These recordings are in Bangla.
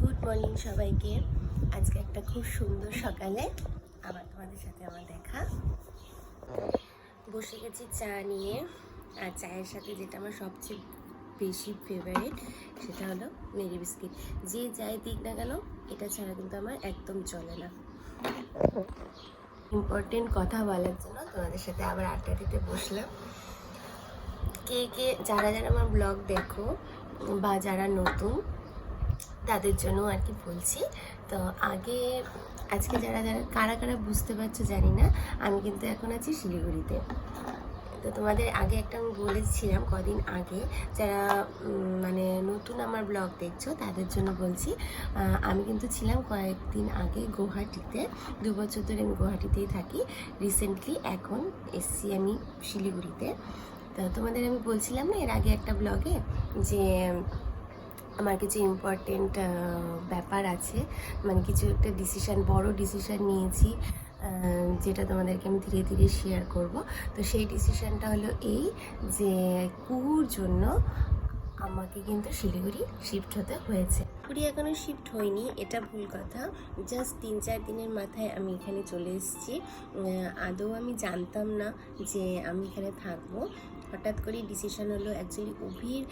গুড মর্নিং সবাইকে। আজকে একটা খুব সুন্দর সকালে আবার তোমাদের সাথে আমার দেখা। বসে গেছি চা নিয়ে, আর চায়ের সাথে যেটা আমার সবচেয়ে বেশি ফেভারিট সেটা হলো মেরি বিস্কিট। যে যাই দিক না কেন এটা ছাড়া কিন্তু আমার একদম চলে না। ইম্পর্টেন্ট কথা বলার জন্য তোমাদের সাথে আবার আড্ডা দিতে বসলাম। কে কে যারা যারা আমার ব্লগ দেখো বা যারা নতুন তাদের জন্য আর কি বলছি। তো আজকে যারা যারা কারা কারা বুঝতে পারছো জানি না, আমি কিন্তু এখন আছি শিলিগুড়িতে। তো তোমাদের আগে একটা আমি বলেছিলাম কদিন আগে, যারা মানে নতুন আমার ব্লগ দেখছো তাদের জন্য বলছি। আমি কিন্তু ছিলাম কয়েকদিন আগে গুয়াহাটিতে, 2 বছর ধরে আমি গুয়াহাটিতেই থাকি। রিসেন্টলি এখন এসছি আমি শিলিগুড়িতে। তো তোমাদের আমি বলছিলাম না এর আগে একটা ব্লগে যে আমার কিছু ইম্পর্টেন্ট ব্যাপার আছে, মানে কিছু একটা বড় ডিসিশান নিয়েছি, যেটা তোমাদেরকে আমি ধীরে ধীরে শেয়ার করব। তো সেই ডিসিশানটা হলো এই যে কুহুর জন্য আমাকে কিন্তু শিলিগুড়ি শিফট হতে হয়েছে। শিলিগুড়ি এখনও শিফট হয়নি, এটা ভুল কথা। জাস্ট 3-4 দিনের মাথায় আমি এখানে চলে এসেছি। আদৌ আমি জানতাম না যে আমি এখানে থাকবো। হঠাৎ করেই ডিসিশন হলো। অ্যাকচুয়ালি অভির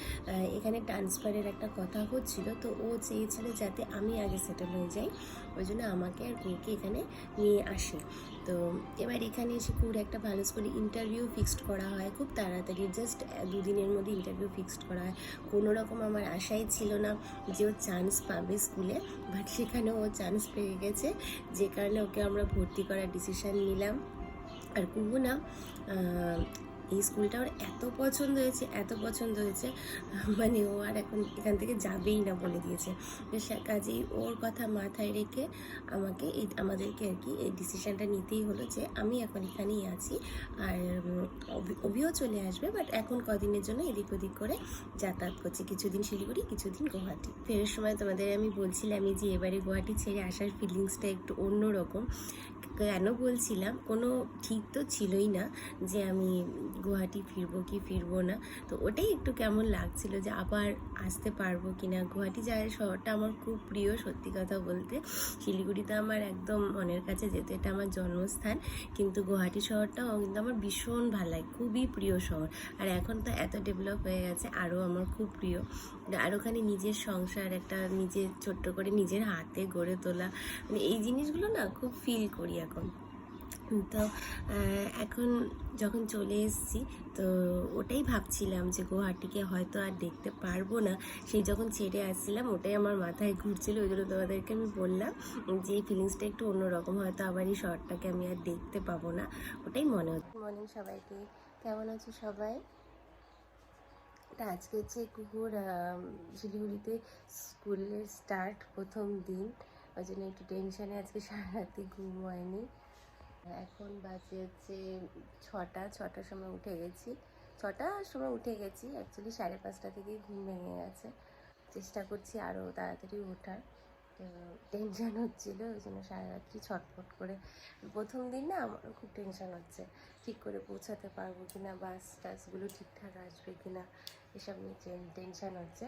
এখানে ট্রান্সফারের একটা কথা হচ্ছিল, তো ও চেয়েছিল যাতে আমি আগে সেটেল হয়ে যাই, ওই জন্য আমাকে আর কুকে এখানে নিয়ে আসে। তো এবার এখানে এসে কুর একটা ভালো স্কুলে ইন্টারভিউ ফিক্সড করা হয় খুব তাড়াতাড়ি, জাস্ট 2 দিনের মধ্যে ইন্টারভিউ ফিক্সড করা হয়। কোনো রকম আমার আশাই ছিল না যে ও চান্স পাবে স্কুলে, বাট সেখানেও ও চান্স পেয়ে গেছে, যে কারণে ওকে আমরা ভর্তি করার ডিসিশান নিলাম। আর কুহু না এই স্কুলটা ওর এত পছন্দ হয়েছে, মানে ও আর এখন এখান থেকে যাবেই না বলে দিয়েছে। কাজেই ওর কথা মাথায় রেখে আমাদেরকে আর কি এই ডিসিশানটা নিতেই হলো যে আমি এখন এখানেই আছি। আর অভিও চলে আসবে, বাট এখন কদিনের জন্য এদিক ওদিক করে যাতায়াত করছি, কিছুদিন শিলিগুড়ি কিছুদিন গুয়াহাটি। ফেরার সময় তোমাদের আমি বলছিলাম যে এবারে গুয়াহাটি ছেড়ে আসার ফিলিংসটা একটু অন্যরকম। কেন বলছিলাম, কোনো ঠিক তো ছিলই না যে আমি গুয়াহাটি ফিরবো না। তো ওটাই একটু কেমন লাগছিল যে আবার আসতে পারবো কিনা। গুয়াহাটি যাওয়ার শহরটা আমার খুব প্রিয়, সত্যি কথা বলতে। শিলিগুড়িতে আমার একদম মনের কাছে, যেতে এটা আমার জন্মস্থান, কিন্তু গুয়াহাটি শহরটাও কিন্তু আমার ভীষণ ভালো লাগে, খুবই প্রিয় শহর। আর এখন তো এত ডেভেলপ হয়ে গেছে, আরও আমার খুব প্রিয়। আর ওখানে নিজের সংসার একটা নিজের ছোট্ট করে নিজের হাতে গড়ে তোলা, মানে এই জিনিসগুলো না খুব ফিল করি এখন। তো এখন যখন চলে এসেছি, তো ওটাই ভাবছিলাম যে গুয়াহাটিকে হয়তো আর দেখতে পারবো না। সেই যখন ছেড়ে আসছিলাম ওটাই আমার মাথায় ঘুরছিল, ওই জন্য তোমাদেরকে আমি বললাম যে এই ফিলিংসটা একটু অন্যরকম, হয়তো আবার এই শহরটাকে আমি আর দেখতে পাবো না, ওটাই মনে হচ্ছে। মর্নিং সবাইকে, কেমন আছো সবাই? আজকে হচ্ছে কুকুর শিলিগুড়িতে স্কুলের স্টার্ট, প্রথম দিন, ওই জন্য একটু টেনশনে আজকে সারা রাতে ঘুম হয়নি। এখন বাজে হচ্ছে 6টার সময় উঠে গেছি। 6টার সময় উঠে গেছি, অ্যাকচুয়ালি 5:30 থেকেই ঘুম ভেঙে গেছে। চেষ্টা করছি আরও তাড়াতাড়ি ওঠার, টেনশান হচ্ছিলো, ওই জন্য সারা রাত্রি ছটফট করে। প্রথম দিন না আমার খুব টেনশান হচ্ছে, ঠিক করে পৌঁছাতে পারবো কিনা, বাস টাসগুলো ঠিকঠাক আসবে কিনা, এসব নিয়ে টেনশান হচ্ছে।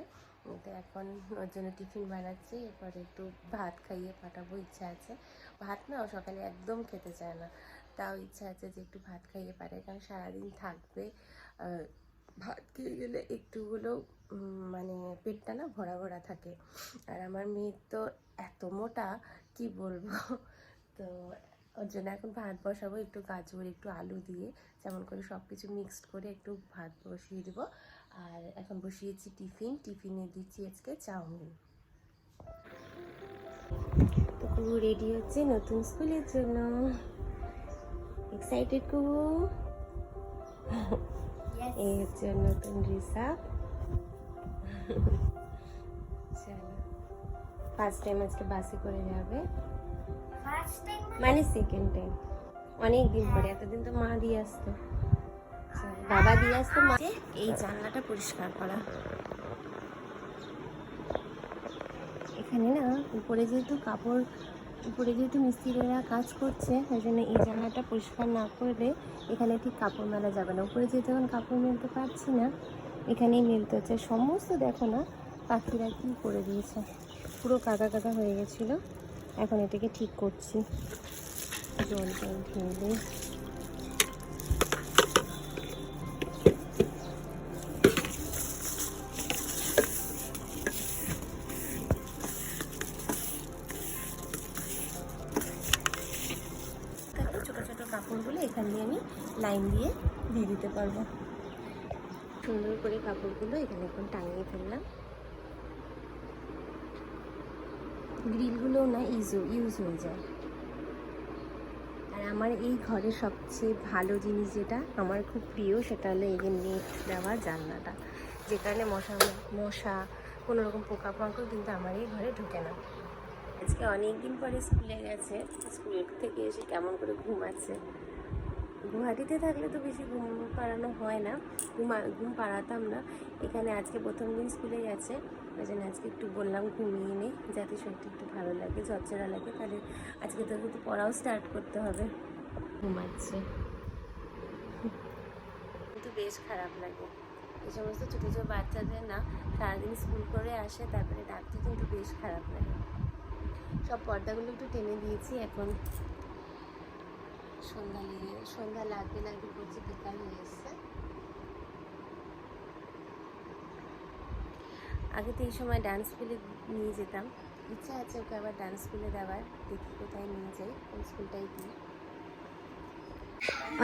তো এখন ওর জন্য টিফিন বানাচ্ছি, এরপর একটু ভাত খাইয়ে পাঠাবো, ইচ্ছা আছে। ভাত না ও সকালে একদম খেতে চায় না, তাও ইচ্ছা আছে যে একটু ভাত খাইয়ে পাঠাই, কারণ সারাদিন থাকবে। ভাত খেয়ে গেলে একটু হলেও মানে পেটটা না ভরা ভরা থাকে। আর আমার মেয়ে তো এত মোটা, কি বলবো। তো ওর জন্য এখন ভাত বসাবো, একটু গাজর একটু আলু দিয়ে যেমন করে সব কিছু মিক্সড করে একটু ভাত বসিয়ে দেবো। আর এখন বসিয়েছি টিফিনে দিচ্ছি আজকে চাউমিন। তো কুহু রেডি হচ্ছে নতুন স্কুলের জন্য। এক্সাইটেড কুহু? এই হচ্ছে নতুন রিসাব। চলো, ফার্স্ট টাইম আজকে বাসে করে যাবে, মানে সেকেন্ড টাইম। অনেক দিন পরে, এতদিন তো মা দিয়ে আসতো, বাবা দিয়ে আসতো। মা এই জানলাটা পরিষ্কার করা, এখানে না উপরে যেহেতু মিস্ত্রিরা কাজ করছে, ওই জন্য এই জানলাটা পরিষ্কার না করলে এখানে ঠিক কাপড় মেলা যাবে না। উপরে যেহেতু এখন কাপড় মেলতে পারছি না, এখানেই মেলতে হচ্ছে। সমস্ত দেখো না পাখিরা কি করে দিয়েছে, পুরো কাদা কাদা হয়ে গেছিলো, এখন এটাকে ঠিক করছি। জল ঢেলে ছোটো ছোটো কাপড়গুলো এখান দিয়ে আমি লাইন দিয়ে দিতে পারবো। সুন্দর করে কাপড়গুলো এখানে এখন টাঙিয়ে ফেললাম। গ্রিলগুলোও না ইউজ হয়ে যায়। আর আমার এই ঘরের সবচেয়ে ভালো জিনিস যেটা আমার খুব প্রিয়, সেটা হলো এই যে নেট দেওয়া জানলাটা, যে কারণে মশা কোনো রকম পোকামাকড় কিন্তু আমার এই ঘরে ঢুকে না। আজকে অনেক দিন পরে স্কুলে গেছে, স্কুল থেকে এসে কেমন করে ঘুমাচ্ছে। গুয়াহাটিতে থাকলে তো বেশি ঘুম পাড়ানো হয় না, ঘুম পাড়াতাম না। এখানে আজকে প্রথম দিন স্কুলে গেছে, ওই জন্য আজকে একটু বললাম ঘুমিয়ে নে, যাতে শরীরটা একটু ভালো লাগে, ঝরঝরা লাগে। তাহলে আজকে তো কিন্তু পড়াও স্টার্ট করতে হবে। ঘুমাচ্ছে কিন্তু বেশ খারাপ লাগে। এই সমস্ত ছোটো ছোটো বাচ্চাদের না সারাদিন স্কুল করে আসে, তারপরে ডাকতে কিন্তু বেশ খারাপ লাগে। সব পর্দাগুলো একটু টেনে দিয়েছি, এখন সন্ধ্যা লাগবে করছে, বিকাল হয়ে এসছে। আগে তো এই সময় ডান্স স্কুলে নিয়ে যেতাম, ইচ্ছা আছে ওকে আবার ডান্স স্কুলে দেওয়ার, দেখি কোথায় নিয়ে যাই, কোন স্কুলটাই দিই।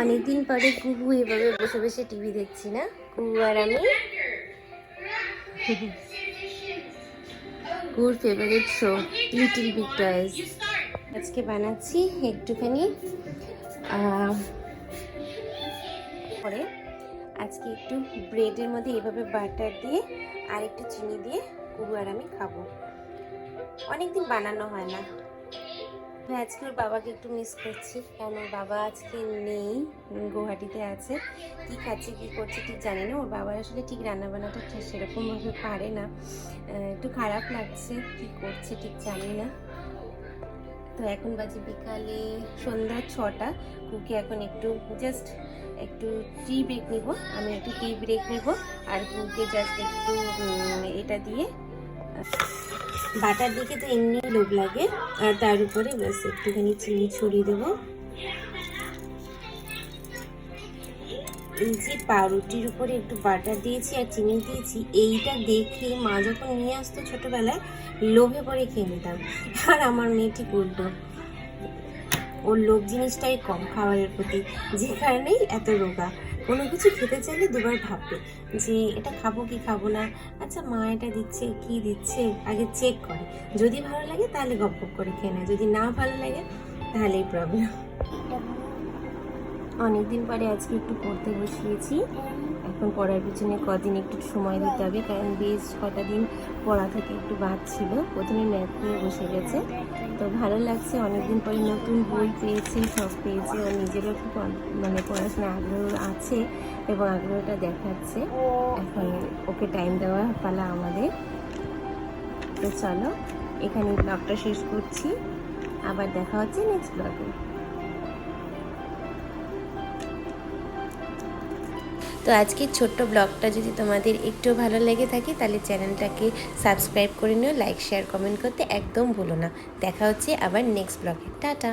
অনেকদিন পরে গুগু এভাবে বসে বসে টিভি দেখছি না, গুগু আর আমি। গুগুর favourite show little big toys. আজকে বানাচ্ছি একটুখানি পরে আজকে একটু ব্রেডের মধ্যে এভাবে বাটার দিয়ে আর একটু চিনি দিয়ে গুগু আর আমি খাবো। অনেকদিন বানানো হয় না। আজকে ওর বাবাকে একটু মিস করছি, কারণ ওর বাবা আজকে নেই, গুয়াহাটিতে আছে। কি খাচ্ছে কি করছে ঠিক জানি না। ওর বাবার আসলে ঠিক রান্নাবান্নাটা ঠিক সেরকমভাবে পারে না, একটু খারাপ লাগছে, কি করছে ঠিক জানি না। তো এখন বাজে বিকালে সন্ধ্যা 6টা। কুকে এখন একটু জাস্ট একটু টি ব্রেক নিব, আমি একটু টি ব্রেক নিব, আর কুকে জাস্ট একটু এটা দিয়ে বাটার দিকে তো এমনি লোভ লাগে, আর তার উপরে ব্যাস একটুখানি চিনি ছড়িয়ে দেবো। এই যে পাউরুটির উপরে একটু বাটার দিয়েছি আর চিনি দিয়েছি, এইটা দেখে মা যখন নিয়ে আসতো ছোটবেলায় লোভে পরে খেয়ে নিতাম। আর আমার মেয়ে ঠিক উল্টো, ওর লোভ জিনিসটাই কম খাবারের প্রতি, যে কারণেই এত রোগা। কোনো কিছু খেতে চাইলে দুবার ভাববে যে এটা খাবো কি খাবো না, আচ্ছা মা এটা দিচ্ছে কি দিচ্ছে আগে চেক করে, যদি ভালো লাগে তাহলে গপ গপ করে খেয়ে নেয়, যদি না ভালো লাগে তাহলেই প্রবলেম। অনেকদিন পরে আজকে একটু পড়তে বসিয়েছি। এখন পড়ার পিছনে কদিন একটু সময় দিতে হবে, কারণ বেশ কটা দিন পড়া থেকে একটু বাদ ছিল। প্রথমে ম্যাথ নিয়ে বসে গেছে, তো ভালো লাগছে। অনেকদিন পরে নতুন বই পেয়েছে, সব পেয়েছে। ও নিজেরও একটু মানে পড়াশোনার আগ্রহ আছে এবং আগ্রহটা দেখাচ্ছে। এখন ওকে টাইম দেওয়া পালা আমাদের। তো চলো এখানে ব্লগটা শেষ করছি, আবার দেখা হচ্ছে নেক্সট ব্লগে। তো আজকের ছোট্ট ব্লগটা যদি তোমাদের একটু ভালো লেগে থাকে, তাহলে চ্যানেলটাকে সাবস্ক্রাইব করে নিও, লাইক শেয়ার কমেন্ট করতে একদম ভুলো না। দেখা হচ্ছে আবার নেক্সট ব্লগে। টাটা।